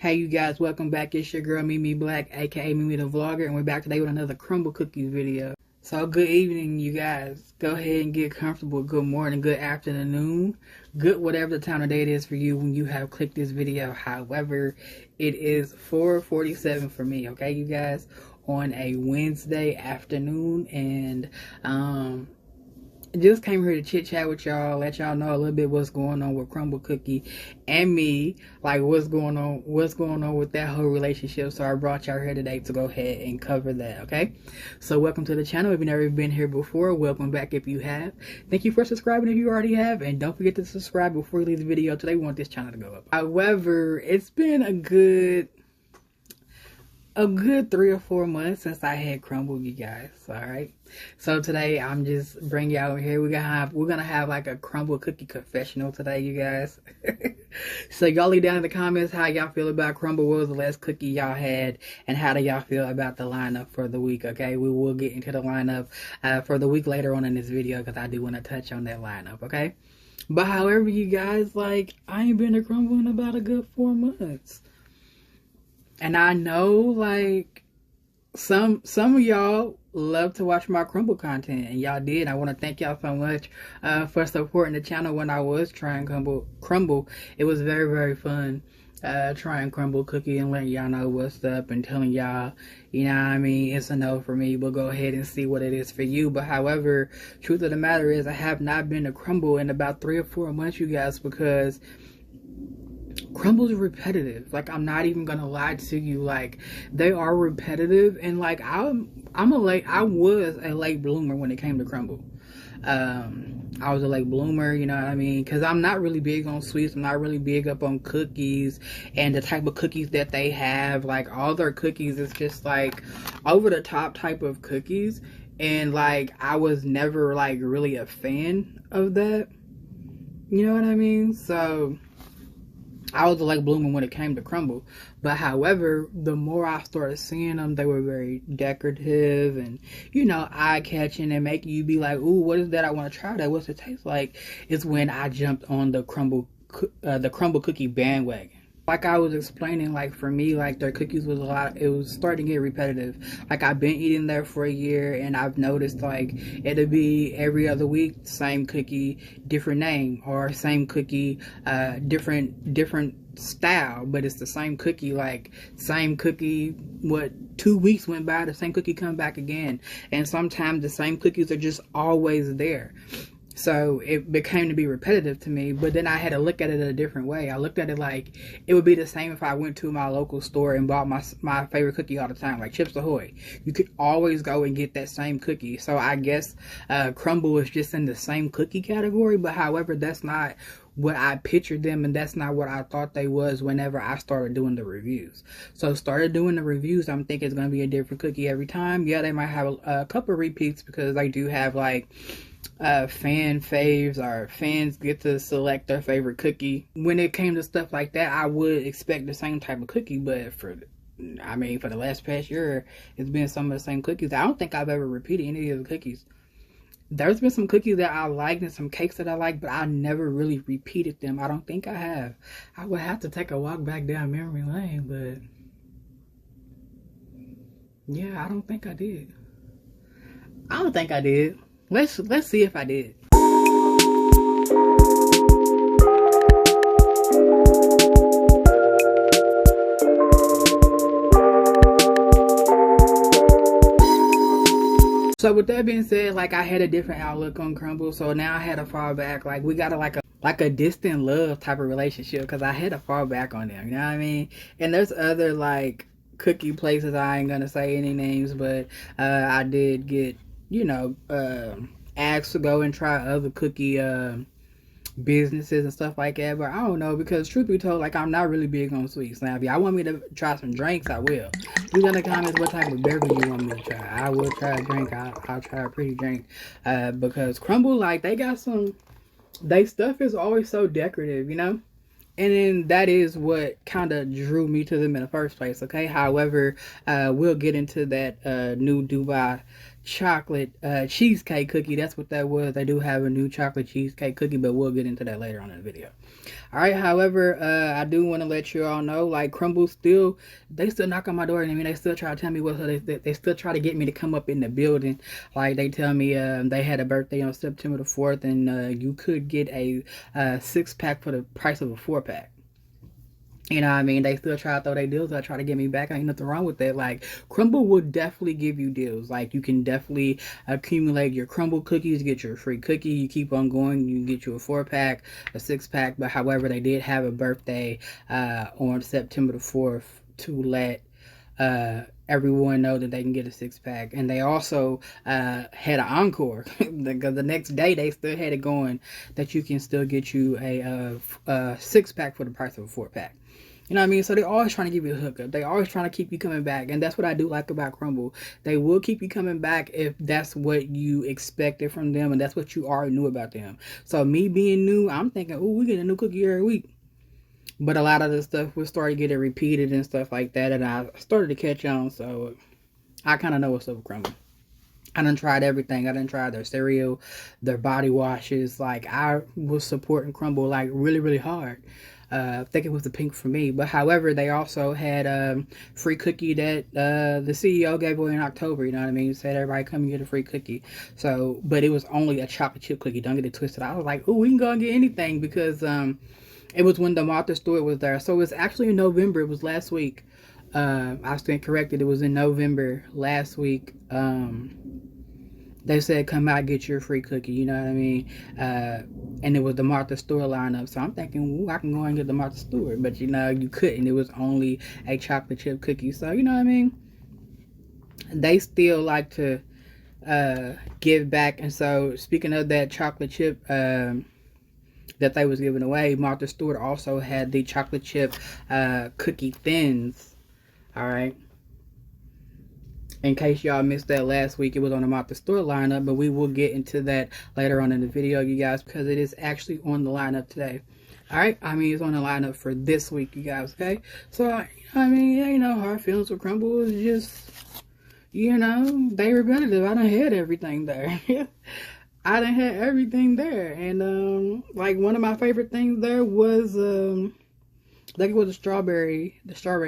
Hey you guys, welcome back. It's your girl Mimi Black, aka Mimi the Vlogger, and we're back today with another Crumbl cookies video. So good evening you guys. Go ahead and get comfortable. Good morning, good afternoon, good whatever the time of day it is for you when you have clicked this video. However, it is 4:47 for me, okay you guys, on a Wednesday afternoon, and just came here to chit chat with y'all, let y'all know a little bit what's going on with Crumbl Cookie and me, like what's going on with that whole relationship. So I brought y'all here today to go ahead and cover that, okay? So welcome to the channel. If you've never been here before, welcome back if you have. Thank you for subscribing if you already have, and don't forget to subscribe before you leave the video. Today we want this channel to go up. However, it's been a good 3 or 4 months since I had Crumbl, you guys. All right, so today I'm just bringing y'all over here. We're gonna have like a Crumbl cookie confessional today, you guys. So y'all leave down in the comments how y'all feel about Crumbl. What was the last cookie y'all had, and how do y'all feel about the lineup for the week? Okay, we will get into the lineup for the week later on in this video, because I do want to touch on that lineup. Okay, but however, you guys, like, I ain't been to Crumbl in about a good 4 months. And I know, like, some of y'all love to watch my Crumbl content, and y'all did. I want to thank y'all so much for supporting the channel when I was trying Crumbl. It was very, very fun trying Crumbl cookie and letting y'all know what's up and telling y'all, you know what I mean, it's a no for me, but go ahead and see what it is for you. But however, truth of the matter is, I have not been to Crumbl in about 3 or 4 months, you guys, because Crumbl's repetitive. Like, I'm not even gonna lie to you. Like, they are repetitive, and like I was a late bloomer when it came to Crumbl. I was a late bloomer, you know what I mean, because I'm not really big on sweets. I'm not really big up on cookies and the type of cookies that they have. Like, all their cookies is just like over the top type of cookies, and like I was never like really a fan of that, you know what I mean? So I was a late bloomer when it came to Crumbl. But however, the more I started seeing them, they were very decorative and, you know, eye-catching and making you be like, ooh, what is that? I want to try that. What's it taste like? It's when I jumped on the Crumbl cookie bandwagon. Like I was explaining, like for me, like their cookies was it was starting to get repetitive. Like, I've been eating there for a year, and I've noticed like it'll be every other week, same cookie, different name, or same cookie, different style, but it's the same cookie. Like, same cookie, what, 2 weeks went by, the same cookie come back again, and sometimes the same cookies are just always there. So it became to be repetitive to me. But then I had to look at it a different way. I looked at it like it would be the same if I went to my local store and bought my favorite cookie all the time, like Chips Ahoy. You could always go and get that same cookie. So I guess Crumbl is just in the same cookie category. But however, that's not what I pictured them, and that's not what I thought they was whenever I started doing the reviews. So started doing the reviews, I'm thinking it's going to be a different cookie every time. Yeah, they might have a couple of repeats, because they do have like fan faves, or fans get to select their favorite cookie. When it came to stuff like that, I would expect the same type of cookie, but for the last past year, it's been some of the same cookies. I don't think I've ever repeated any of the cookies. There's been some cookies that I liked and some cakes that I liked, but I never really repeated them. I don't think I have. I would have to take a walk back down memory lane, but yeah, I don't think I did. Let's see if I did. So with that being said, like, I had a different outlook on Crumbl, so now I had to fall back. Like, we got like a distant love type of relationship, because I had to fall back on them, you know what I mean? And there's other like cookie places, I ain't gonna say any names, but I did get, you know, asked to go and try other cookie businesses and stuff like that. But I don't know, because truth be told, like, I'm not really big on sweets. Now if y'all want me to try some drinks, I will. Leave in the comments what type of beverage you want me to try. I will try a drink. I'll try a pretty drink, because Crumbl, like, they got some, they stuff is always so decorative, you know. And then that is what kind of drew me to them in the first place, okay? However, we'll get into that new Dubai chocolate cheesecake cookie. That's what that was. They do have a new chocolate cheesecake cookie, but we'll get into that later on in the video. All right. However, I do want to let you all know, like, Crumbl still, they still knock on my door. I mean, they still try to tell me what, they still try to get me to come up in the building. Like, they tell me they had a birthday on September the 4th, and you could get a 6-pack for the price of a 4-pack. You know what I mean? They still try to throw their deals. I try to get me back. Ain't nothing wrong with that. Like, Crumbl will definitely give you deals. Like, you can definitely accumulate your Crumbl cookies, get your free cookie. You keep on going, you can get you a 4-pack, a 6-pack. But however, they did have a birthday on September the 4th to let everyone know that they can get a 6-pack. And they also had an encore. The next day they still had it going that you can still get you a 6-pack for the price of a 4-pack. You know what I mean? So they're always trying to give you a hookup. They're always trying to keep you coming back. And that's what I do like about Crumbl. They will keep you coming back if that's what you expected from them and that's what you already knew about them. So me being new, I'm thinking, oh, we get a new cookie every week. But a lot of the stuff will start getting repeated and stuff like that. And I started to catch on. So I kind of know what's up with Crumbl. I done tried everything. I done tried their cereal, their body washes. Like, I was supporting Crumbl like really, really hard. I think it was the pink for me. But however, they also had free cookie that the CEO gave away in October. You know what I mean? He said everybody come and get a free cookie. So, but it was only a chocolate chip cookie. Don't get it twisted. I was like, oh, we can go and get anything because it was when the Martha Stewart was there. So it was actually in November. It was last week. I stand corrected. It was in November last week. They said, come out, get your free cookie, you know what I mean? And it was the Martha Stewart lineup. So I'm thinking, ooh, I can go and get the Martha Stewart. But, you know, you couldn't. It was only a chocolate chip cookie. So, you know what I mean? They still like to give back. And so, speaking of that chocolate chip that they was giving away, Martha Stewart also had the chocolate chip cookie thins. All right. In case y'all missed that last week, it was on the Martha Stewart lineup, but we will get into that later on in the video, you guys, because it is actually on the lineup today. All right, I mean, it's on the lineup for this week, you guys, okay? So, I mean, yeah, you know, hard feelings with Crumbl is just, you know, they repetitive. I done had everything there. I done had everything there. And, like, one of my favorite things there was, I think it was the strawberry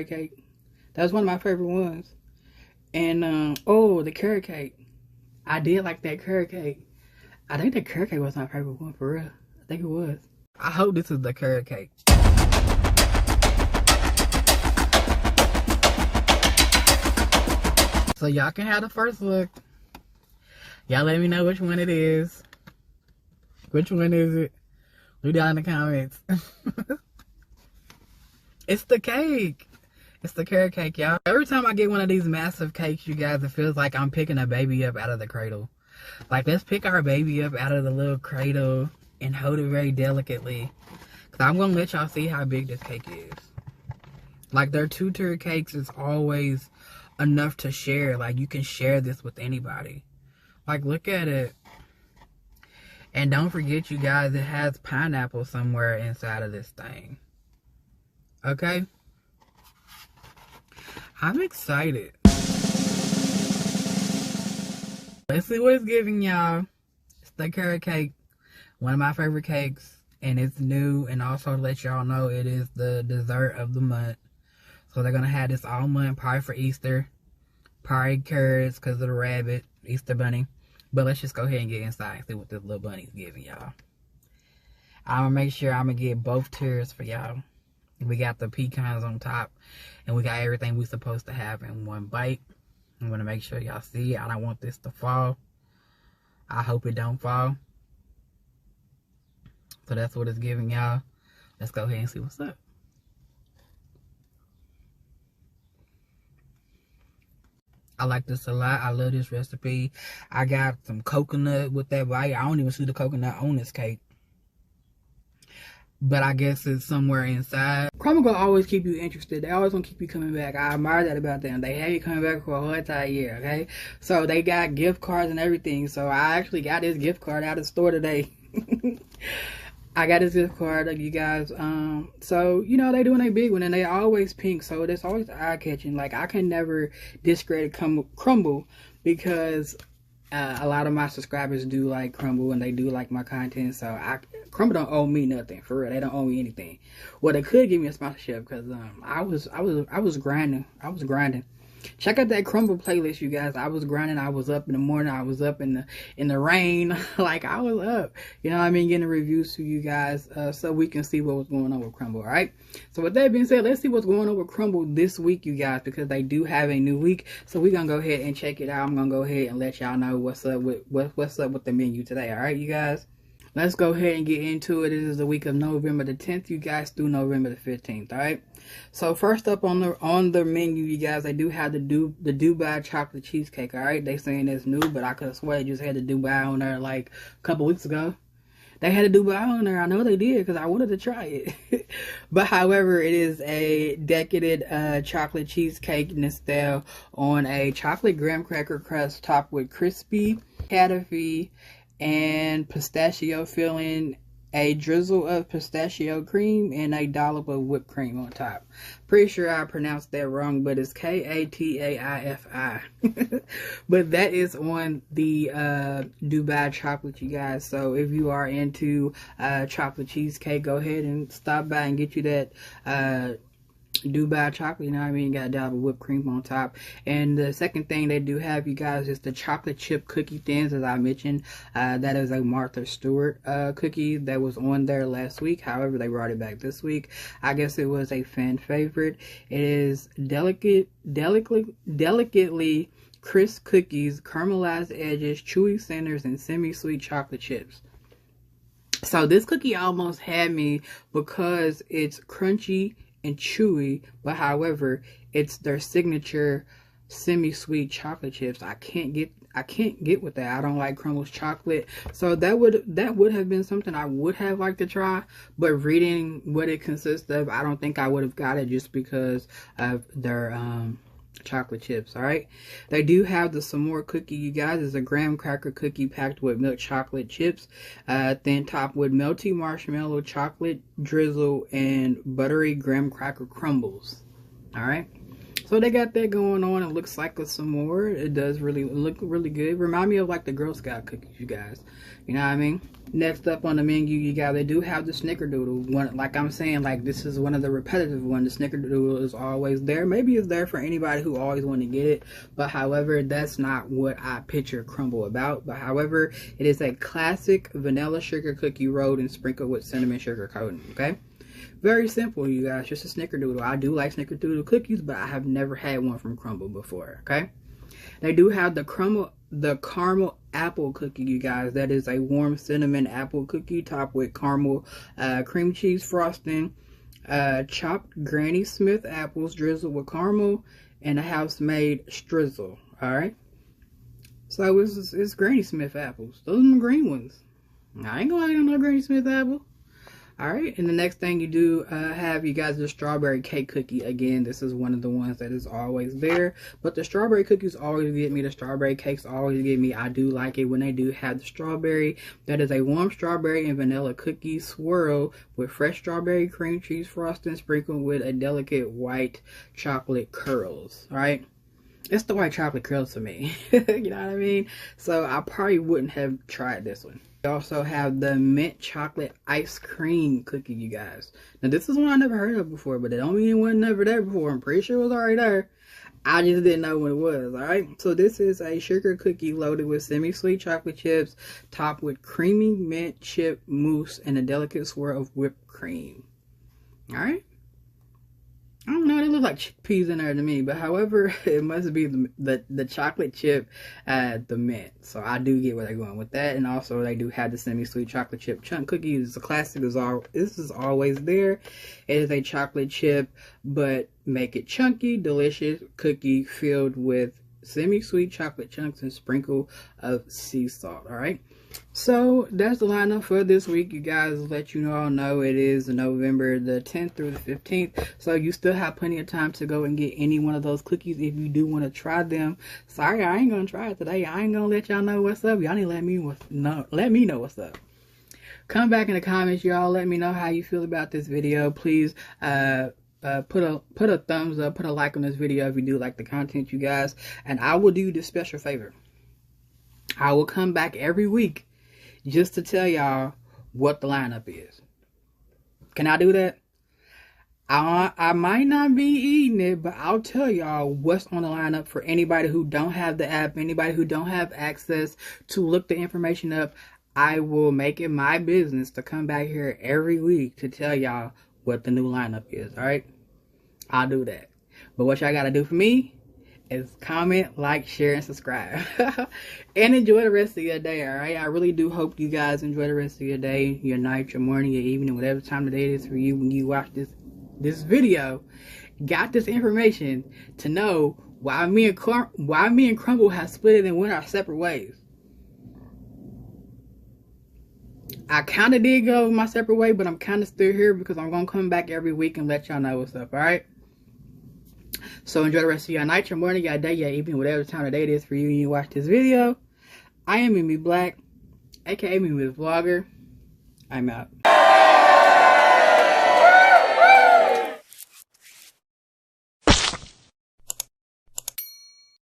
cake. That was one of my favorite ones. And, oh, the carrot cake. I did like that carrot cake. I think the carrot cake was my favorite one, for real. I think it was. I hope this is the carrot cake. So y'all can have the first look. Y'all let me know which one it is. Which one is it? Leave down in the comments. It's the cake. It's the carrot cake, y'all. Every time I get one of these massive cakes, you guys, it feels like I'm picking a baby up out of the cradle. Like, let's pick our baby up out of the little cradle and hold it very delicately. Because I'm going to let y'all see how big this cake is. Like, their two-tier cakes is always enough to share. Like, you can share this with anybody. Like, look at it. And don't forget, you guys, it has pineapple somewhere inside of this thing. Okay? I'm excited. Let's see what it's giving, y'all. It's the carrot cake. One of my favorite cakes. And it's new. And also to let y'all know, it is the dessert of the month. So they're going to have this all month. Probably for Easter. Probably carrots because of the rabbit. Easter bunny. But let's just go ahead and get inside and see what this little bunny's giving, y'all. I'm going to make sure I'm going to get both tiers for y'all. We got the pecans on top. And we got everything we supposed to have in one bite. I'm going to make sure y'all see it. I don't want this to fall. I hope it don't fall. So that's what it's giving y'all. Let's go ahead and see what's up. I like this a lot. I love this recipe. I got some coconut with that bite. I don't even see the coconut on this cake. But I guess it's somewhere inside. Crumbl gonna always keep you interested. They always gonna keep you coming back. I admire that about them. They have you coming back for a whole entire year, okay? So they got gift cards and everything. So I actually got this gift card out of the store today. I got this gift card, you guys. So, you know, they doing a big one and they always pink. So it's always eye-catching. Like, I can never discredit Crumbl because A lot of my subscribers do like Crumbl and they do like my content, so Crumbl don't owe me nothing, for real. They don't owe me anything. Well, they could give me a sponsorship because I was grinding. Check out that Crumbl playlist, you guys. I was grinding. I was up in the morning. I was up in the rain. Like, I was up. You know what I mean? Getting reviews to you guys so we can see what was going on with Crumbl, all right? So with that being said, let's see what's going on with Crumbl this week, you guys, because they do have a new week. So we're going to go ahead and check it out. I'm going to go ahead and let y'all know what's up with the menu today, all right, you guys? Let's go ahead and get into it. It is the week of November the 10th, you guys, through November the 15th, all right? So first up on the menu, you guys, they do have the Dubai chocolate cheesecake, all right? They saying it's new, but I could have sworn they just had the Dubai on there like a couple weeks ago. They had a Dubai on there. I know they did because I wanted to try it. But however, it is a decadent chocolate cheesecake in style on a chocolate graham cracker crust topped with crispy cadafy and pistachio filling, a drizzle of pistachio cream, and a dollop of whipped cream on top. Pretty sure I pronounced that wrong, but it's Kataifi. But that is on the Dubai chocolate, you guys. So if you are into chocolate cheesecake, go ahead and stop by and get you that Dubai chocolate, you know what I mean? Got a dollop of whipped cream on top. And the second thing they do have, you guys, is the chocolate chip cookie thins, as I mentioned. That is a Martha Stewart cookie that was on there last week. However, they brought it back this week. I guess it was a fan favorite. It is delicately crisp cookies, caramelized edges, chewy centers, and semi-sweet chocolate chips. So this cookie almost had me because it's crunchy and chewy, but however, it's their signature semi-sweet chocolate chips. I can't get with that. I don't like Crumbl's chocolate, so that would have been something I would have liked to try. But reading what it consists of, I don't think I would have got it just because of their chocolate chips. All right, they do have the s'more cookie, you guys. It's a graham cracker cookie packed with milk chocolate chips, then topped with melty marshmallow, chocolate drizzle, and buttery graham cracker crumbles. All right, so they got that going on. It looks like a s'more. It does really look really good. Remind me of like the Girl Scout cookies, you guys. You know what I mean? Next up on the menu, you guys, they do have the snickerdoodle one. Like I'm saying, like this is one of the repetitive ones. The snickerdoodle is always there. Maybe it's there for anybody who always want to get it, but however, that's not what I picture Crumbl about. But however, it is a classic vanilla sugar cookie rolled and sprinkled with cinnamon sugar coating. Okay, very simple, you guys. Just a snickerdoodle. I do like snickerdoodle cookies, but I have never had one from Crumbl before. Okay, they do have the caramel apple cookie, you guys. That is a warm cinnamon apple cookie topped with caramel cream cheese frosting, chopped Granny Smith apples drizzled with caramel, and a house-made strizzle. All right, so it's Granny Smith apples. Those are the green ones. I ain't gonna like no Granny Smith apple. All right, and the next thing you do have, you guys, the strawberry cake cookie. Again, this is one of the ones that is always there, but the strawberry cookies always get me. The strawberry cakes always get me. I do like it when they do have the strawberry. That is a warm strawberry and vanilla cookie swirl with fresh strawberry cream cheese frosting sprinkled with a delicate white chocolate curls. All right, it's the white chocolate curls for me. You know what I mean? So I probably wouldn't have tried this one. We also have the mint chocolate ice cream cookie, you guys. Now this is one I never heard of before, but it don't mean it wasn't never there before. I'm pretty sure it was already there. I just didn't know what it was. All right, so this is a sugar cookie loaded with semi-sweet chocolate chips, topped with creamy mint chip mousse and a delicate swirl of whipped cream. All right, I don't know, they look like chickpeas in there to me, but however, it must be the chocolate chip, the mint. So I do get where they're going with that. And also they do have the semi-sweet chocolate chip chunk cookie. It's a classic. This is always there. It is a chocolate chip, but make it chunky, delicious cookie filled with semi-sweet chocolate chunks and sprinkle of sea salt. All right, so that's the lineup for this week, you guys. Let you all know it is November the 10th through the 15th, so you still have plenty of time to go and get any one of those cookies if you do want to try them. Sorry, I ain't gonna try it today. I ain't gonna let y'all know what's up. Y'all need to let me know what's up. Come back in the comments, y'all. Let me know how you feel about this video. Please put a thumbs up, put a like on this video if you do like the content, you guys. And I will do you this special favor. I will come back every week just to tell y'all what the lineup is. Can I do that? I might not be eating it, but I'll tell y'all what's on the lineup for anybody who don't have the app, anybody who don't have access to look the information up. I will make it my business to come back here every week to tell y'all what the new lineup is, alright? I'll do that. But what y'all gotta do for me is comment, like, share, and subscribe. And enjoy the rest of your day, alright? I really do hope you guys enjoy the rest of your day, your night, your morning, your evening, whatever time of day it is for you when you watch this video. Got this information to know why me and Crumbl have split it and went our separate ways. I kind of did go my separate way, but I'm kind of still here because I'm going to come back every week and let y'all know what's up, alright? So enjoy the rest of your night, your morning, your day, your evening, whatever time of day it is for you when you watch this video. I am Mimi Black, aka Mimi the Vlogger. I'm out.